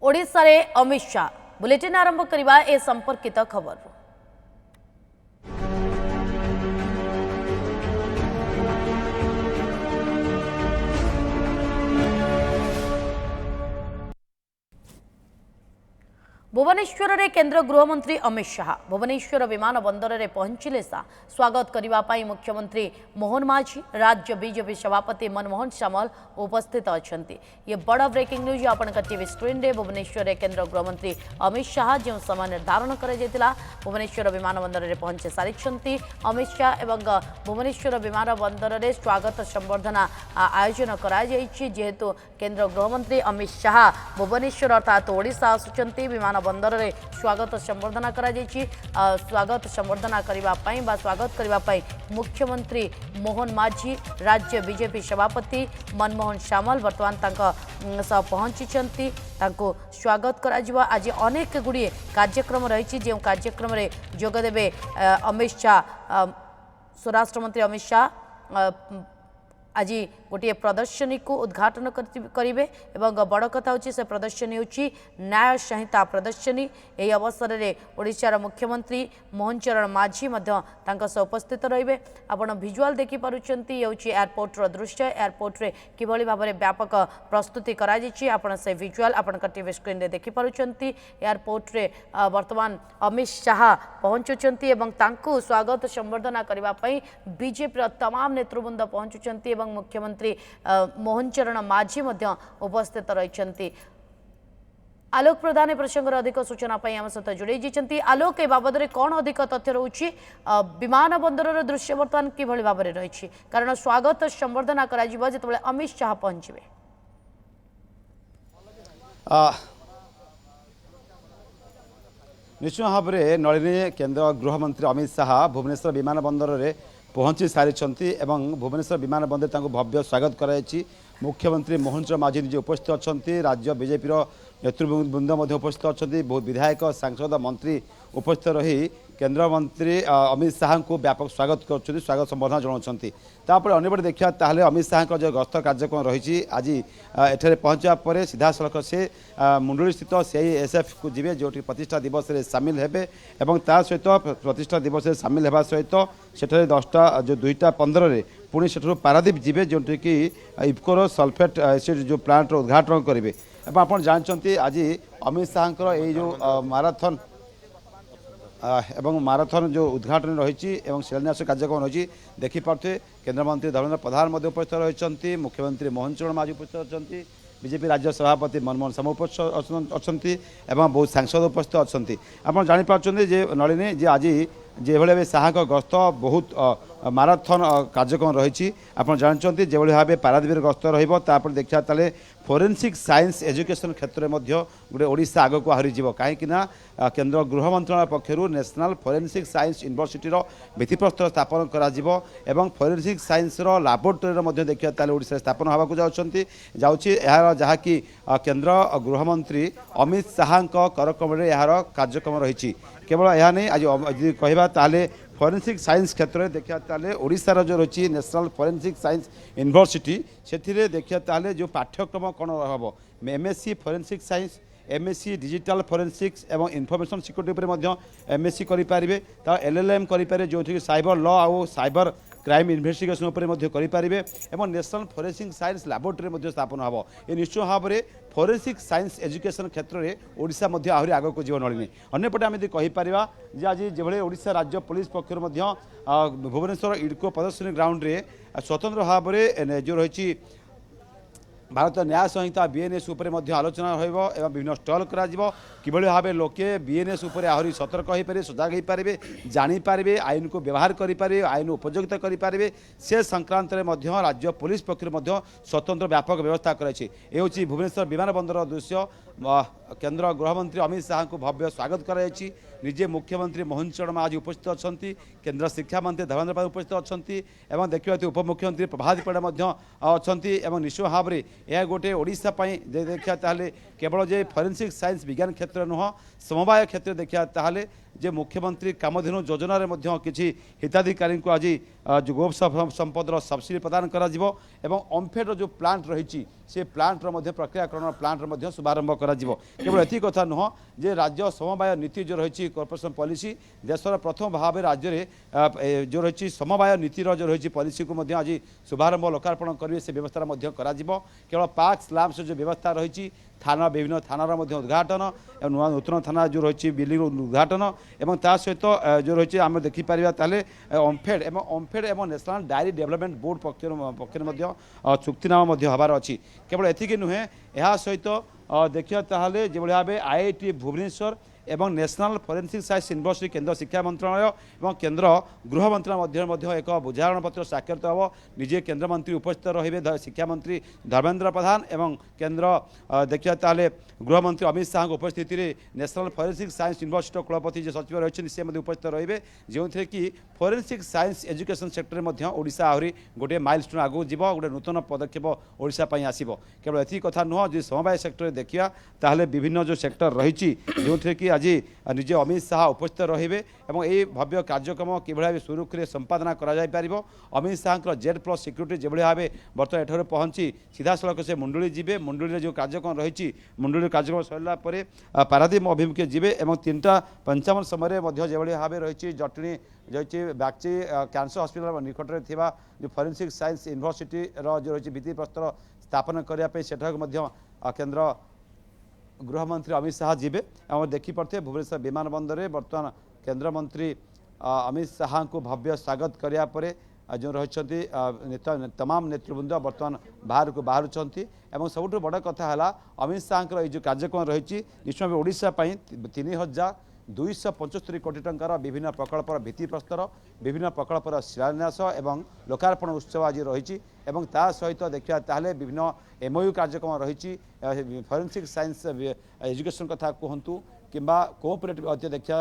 ओडिशा रे अमित शाह बुलेटिन आरंभ करबा ए संपर्कित खबर। भुवनेश्वर में केंद्र गृहमंत्री अमित शाह भुवनेश्वर विमान बंदर में पहुंचले स्वागत करने मुख्यमंत्री मोहन माझी राज्य बीजेपी सभापति मनमोहन सामल उपस्थित अच्छा। ये बड़ ब्रेकिंग न्यूज आपण टीवी स्क्रीन रे भुवनेश्वर में केंद्र गृहमंत्री अमित शाह जो समय निर्धारण कर भुवनेश्वर विमान बंदर में पहुंची सारी अमित शाह एवं भुवनेश्वर विमान बंदर में स्वागत संबर्धना आयोजन करेतु केंद्र गृहमंत्री अमित शाह भुवनेश्वर अर्थात ओडिशा आसुचंती विमान बंदर में स्वागत संबर्धना स्वागत संबर्धना करने स्वागत करने मुख्यमंत्री मोहन माझी राज्य बीजेपी सभापति मनमोहन सामल बर्तमान पहुंची स्वागत करा। आज अनेक गुड़िए कार्यक्रम रही जो कार्यक्रम में जोगदेवे अमित शाह स्वराष्ट्र मंत्री अमित शाह आज गोटे प्रदर्शनी को उद्घाटन करेंगे एवं बड़ कथा हूँ से प्रदर्शनी हूँ न्याय संहिता प्रदर्शनी। यही अवसर में ओडिशार मुख्यमंत्री मोहन चरण माझी उपस्थित रहिबे। आपण विजुअल देखि पारुचंती ये हूँ एयरपोर्टर दृश्य एयरपोर्ट रे किभली भाव में व्यापक प्रस्तुति कराई आपण से विजुअल आपण टीवी स्क्रीन रे देखि पारुचंती। एयरपोर्ट रे वर्तमान अमित शाह पहुंचुचंती एवं तांकु स्वागत संबर्धना करने बीजेपी तमाम नेतृवृंद पहुंचुचंती मुख्यमंत्री मोहन चरण माझी उपस्थित रही। आलोक प्रधान ए प्रसंग अधिक सूचना आम सहित जोड़े आलोक ए बाबद कौन अधिक तथ्य रोचे विमान बंदर दृश्य बर्तमान किभली भाव में रही कारण स्वागत संबर्धना जो अमित शाह पहुंचे निश्चित भाव में नलिनी केंद्र गृहमंत्री अमित शाह भुवनेश्वर विमान बंदर में पहुंची सारी भुवनेश्वर विमान बंदर भव्य स्वागत कराई। मुख्यमंत्री मोहन चरण माझी निजे उपस्थित अच्छा राज्य बीजेपी नेतृवृंद उपस्थित अच्छा बहुत विधायक सांसद मंत्री उपस्थित रही केंद्र मंत्री अमित शाह को व्यापक स्वागत कर स्वागत संबर्धना जनावती। तापर अन्यपटे देखा ताहले अमित शाह जो गस्त कार्यक्रम रही आज एठारे पहुंचा पर सीधा सड़क से मुंडुली स्थित CISF को जीवे जो प्रतिष्ठा दिवस में सामिल हेबे एवं ता सहित प्रतिष्ठा दिवस में सामिल होगा सहित सेठारे 10टा जो 2:15 पुणी से पारादीप जीवे जो कि इफ्कोर सल्फेट एसिड जो प्लांट उद्घाटन करेंगे। आप जानते आज अमित शाह जो माराथन एवं माराथन जो उद्घाटन रही शिलान्यास कार्यक्रम रही देखिपे केन्द्रमंत्री धर्मेंद्र प्रधान उपस्थित रही मुख्यमंत्री मोहन चरण माझी उपस्थित अच्छा बीजेपी राज्य सभापति मनमोहन सामल उपस्थित अच्छा बहुत सांसद उपस्थित अच्छा। आप जापारे नलिनी जे आज जो भाई शाह गस्त बहुत माराथन कार्यक्रम रही आप जानते जो भाव पारादीप गस्त रही देखा ताले फोरेन्सिक साइंस एजुकेशन क्षेत्र में गोटे ओडिशा आग को आहरी जीव कहीं केंद्र गृह मंत्रालय पक्षर नेशनल फोरेन्सिक साइंस यूनिवर्सिटी भित्तिप्रस्तर स्थापन कर फोरेन्सिक साइंस लैबोरेटरी देखा ताले ओडिशा स्थापन होगा जाऊँगी जहाँकि केंद्र गृहमंत्री अमित शाह करकम यार कार्यक्रम रही केवल यह नहीं आज कहवा ताले फोरेन्सिक साइंस क्षेत्र में देखा ताले ओडिशार जो रही नेशनल फोरेन्सिक साइंस यूनिवर्सिटी से देखा ताले जो पाठ्यक्रम कौन हम MSc forensic science MSc digital forensics एवं इनफॉरमेशन सिक्योरिटी MSc करें LLM करें जो साइबर लॉ और साइबर क्राइम इन्वेस्टिगेशन करें एवं नेशनल फोरेन्सिक साइंस लैबोरेटरी स्थापन हम ये निश्चय भाव में फोरेन्सिक साइंस एजुकेशन क्षेत्र में ओडिशा आहरी आग को जीव नलिनी। अन्यपटे आम कहीपर जे आज जो ओडिशा राज्य पुलिस पक्षर भुवनेश्वर इडको प्रदर्शनी ग्राउंड में स्वतंत्र भाव में जो रही भारत न्याय संहिता BNS आलोचना हो विभिन्न स्टल किभली भाव लोके BNS आहरी सतर्क हो पारे सजग हो पारे जानीपारे आईन को व्यवहार करें आईन उपयोगिता करें से संक्रांत में राज्य पुलिस पक्ष स्वतंत्र व्यापक व्यवस्था कर भुवनेश्वर विमान बंदर दृश्य केंद्र गृहमंत्री अमित शाह को भव्य स्वागत कराई। निजे मुख्यमंत्री मोहन चरण आज उपस्थित अच्छा केंद्र शिक्षा मंत्री धर्मेंद्र प्रधान उपस्थित अच्छा देखिए उपमुख्यमंत्री प्रभात परिड़ा अच्छा निश्चय भाव में यह गोटे ओडिशा देखा ताले केवल जे फोरेन्सिक साइंस विज्ञान क्षेत्र नुह समवाय क्षेत्र देखा ताले जे मुख्यमंत्री कामधेनु योजना रे मध्य किछि हिताधिकारी को आज गोप संपदर सब्सिडी प्रदान करा जिवो एवं ओम्फेड जो प्लांट रही से प्लांट रो प्रक्रियाकरण प्लांट रो शुभारंभ करा जिवो केवल एथि कथा नुह जे राज्य समवाय नीति जो रही कॉर्पोरेशन पॉलिसी देशर प्रथम भाव राज्य रे जो रही समवाय नीतिर जो रही पॉलिसी को आज शुभारंभ लोकार्पण करेंगे से व्यवस्था करा जिवो केवल पार्क स्लैब्स जो व्यवस्था रही थाना विभिन्न थानार उद्घाटन और नूतन थाना जो रही बिल्डिंग उद्घाटन और ता सहित जो रही आम देखिपर ओम्फेड एवं नेशनल डायरी डेवलपमेंट बोर्ड पक्ष चुक्तिनामा हबार अच्छी केवल एतिक नुहे यह सहित देखिए ताहले जो भाव IIT भुवनेश्वर एवं नेशनल फोरेंसिक साइंस यूनिवर्सिटी केंद्र शिक्षा मंत्रालय और केंद्र गृह मंत्रालय एक बुझामण पत्र स्वाक्षरित हम निजे केंद्र मंत्री उपस्थित रहे शिक्षा मंत्री धर्मेंद्र प्रधान एवं केंद्र देखिए ताहले गृह मंत्री अमित शाह उपस्थिति में नेशनल फोरेंसिक साइंस यूनिवर्सिटी कुलपति जो सचिव रही से उपस्थित रहे जो थे कि फोरेंसिक साइंस एजुकेशन सेक्टर में ओडिशा आहरी गोटे माइलस्टोन आगू जीव गोटे नूतन पदक्षेप ओडिशा पई आसीबो केवल एथि कथा नुह जो समवाय सेक्टर देखिया ताहले विभिन्न जो सेक्टर रही जो थे कि आज निजे अमित शाह उपस्थित रहे और ये भव्य कार्यक्रम किभଳି सुरुखुरे संपादना करा जाय पारिबो Amit Shah Z plus security जो भाव बर्तमान एठारे पहुंची सीधा सड़क से मुंडुली जीवे मुंडुली जो कार्यक्रम रही मुंडुली कार्यक्रम सरला पारादीप अभिमुखे जीवे और 3:55 समय जो भाव रही जटणी जो बागची कैंसर हॉस्पिटल निकट में थिबा जो फोरेंसिक साइंस यूनिवर्सिटी जो रही भित्ति प्रस्तर स्थापन करने सेठाक केंद्र गृहमंत्री अमित शाह जीवे और देखिपे भुवनेश्वर विमान बंदर में बर्तमान केंद्र मंत्री अमित शाह को भव्य स्वागत कराया जो रही तमाम नेतृवृंद बर्तमान बाहर को बाहर और सबुठ बड़ कथा है अमित शाह जो कार्यक्रम रही निश्चय ओडिशा 3275 कोटी टंकार विभिन्न प्रकल्पर भित्तिप्रस्तर विभिन्न प्रकल्पर शिलान्यास एवं लोकार्पण उत्सव आज रही सहित देखा ताहले विभिन्न MOU कार्यक्रम रही फोरेंसिक साइंस एजुकेशन कथा कहतु किंबा कोऑपरेटिव देखा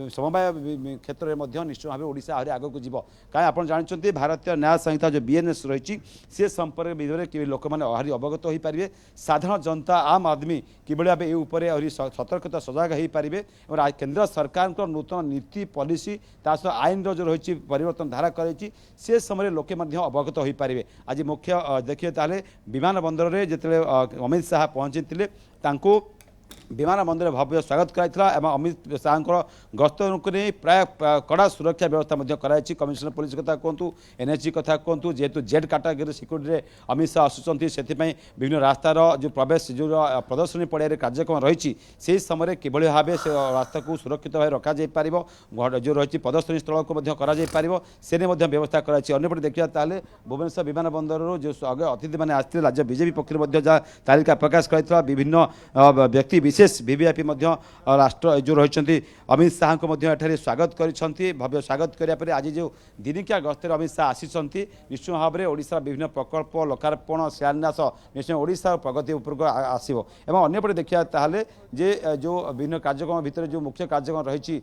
समवाय क्षेत्र में निश्चय भाव ओडिशा आहरी आगक जीव कहीं आप जानते भारतीय न्याय संहिता जो BNS रही सी संपर्क विषय कि लोक मैंने आहरी अवगत हो पारे साधारण जनता आम आदमी किभଳି भाव ये आहरी सतर्कता सजग हो पारे और केंद्र सरकार नूतन नीति पॉलिसी तासह आईन जो रही परिवर्तन धारा करें से समय लोके अवगत हो पारे आज मुख्य देखिए ताहले विमान बंदर में जिते अमित शाह पहुंची विमान बंदर भव्य स्वागत कराइथिला एवं अमित शाह गस्त को नहीं प्राय कड़ा सुरक्षा व्यवस्था कराई कमिशनर पुलिस कथा कहतु NSG कथा कहतु जेहेतु Z category security Amit Shah आसुँच से विभिन्न रास्तार जो प्रवेश जो प्रदर्शनी पड़िया कार्यक्रम रही से समय किभଳି भाव से रास्ता को सुरक्षित भाव रखा जो रही प्रदर्शनी स्थल को से व्यवस्था कराई अंपटे देखा ताले भुवनेश्वर विमान बंदर जो आगे अतिथि मैंने आसते राज्य बीजेपी पक्ष तालिका प्रकाश कर विभिन्न व्यक्ति विशेष VVIP राष्ट्र जो रही अमित शाह को स्वागत कर भव्य स्वागत कराया आज जो दिनिकिया गस्तर अमित शाह आसी निश्चय भाव में ओडिशा विभिन्न प्रकल्प लोकार्पण शिलान्यास निश्चय ओडिशा प्रगति उपरको आसो एवं अन्यपटे देखा ताहले जे जो विभिन्न कार्यक्रम भितर जो मुख्य कार्यक्रम रही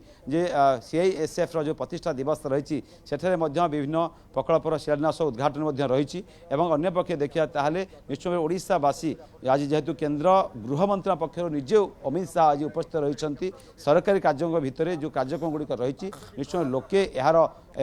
CISF जो प्रतिष्ठा दिवस रही विभिन्न प्रकल्पर शिलान्यास उद्घाटन रही अन्यपक्षे देखा ताहले निश्चय ओडिशावासी आज जेहेतु केंद्र गृह मंत्री पक्ष निजे अमित शाह आज उपस्थित रही सरकारी कार्यों भितर जो कार्यक्रम गुड़िक रही निश्चय लोके यार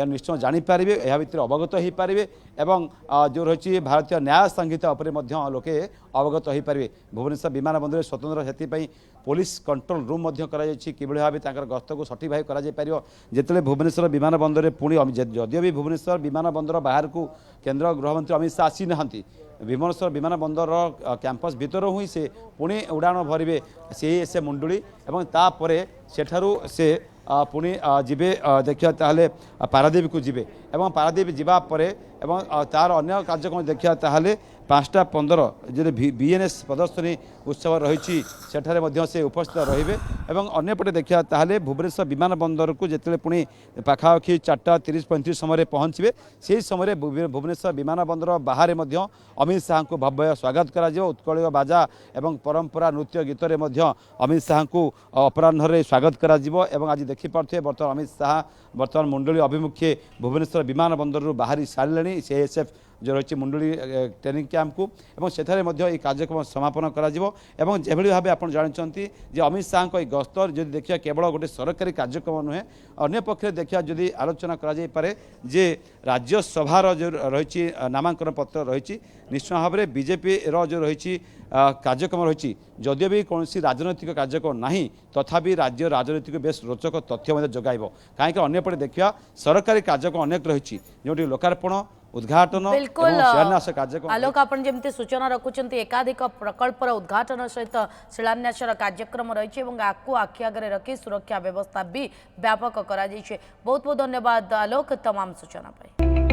निश्चय जानीपर यह भितर अवगत हो पारे एवं जो रही भारतीय न्याय संहिता उपर लोके अवगत हो पारे भुवनेश्वर विमान बंदर स्वतंत्र से पुलिस कंट्रोल रूम कि भाव गस्त को सठिक भाव कर जिते भुवनेश्वर विमान बंदर पुणी जदिव भी भुवनेश्वर विमान बंदर बाहर को केंद्र गृहमंत्री अमित शाह आसी ना भुवनेश्वर विमान बंदर कैंपस भीतर ही से पुणी उड़ाण भरवे से मुंडुली और तापर सेठारू से पुणी जीवे देखिए ताहले पारादीप को जीवे एवं पारादीप जीवापर एवं तार अन्य कार्यक्रम देखिए ताहले 5:15 जो BNS प्रदर्शनी उत्सव रही से उपस्थित रहे और अन्यपटे देखा ताहले भुवनेश्वर विमान बंदर को जिते पुणी पाखापाखि 4:30-35 समय पहुँचे से समय भुवनेश्वर विमान बंदर बाहर अमित शाह को भव्य स्वागत करा उत्कलीय बाजा एवं परंपरा नृत्य गीत अमित शाह को अपराह्न स्वागत करा आज देखिपे बर्तमान अमित शाह बर्तमान मुंडली अभिमुखे भुवनेश्वर विमान बंदर बाहरी सारे CISF जो रही मुंडली ट्रेनिंग कैंप को एवं सेठारे ये कार्यक्रम समापन करा जेभली भाव आप जानते जे अमित शाह को गस्तर जो देखिए केवल गोटे सरकारी कार्यक्रम नुहे अन्य पक्ष देखिए जदि आलोचना करा पारे जे राज्यसभार जो रही नामांकन पत्र रही निश्चय भाव में बीजेपी जो रही कार्यक्रम रही जदिव भी कौन राजनैतिक कार्यक्रम ना तथापि राज्य राजनीति को बेस रोचक तथ्य जगाइब कहीं अंपटे देखा सरकारी कार्यक्रम अनेक रही जो लोकार्पण उद्घाटन बिल्कुल शिलान्यास कार्यक्रम आलोक आपण जमती सूचना रखुंट एकाधिक प्रकल्पर उद्घाटन सहित शिलान्यास कार्यक्रम रही आखि आगे रखी सुरक्षा व्यवस्था भी व्यापक करा बहुत बहुत धन्यवाद आलोक तमाम सूचना पाई।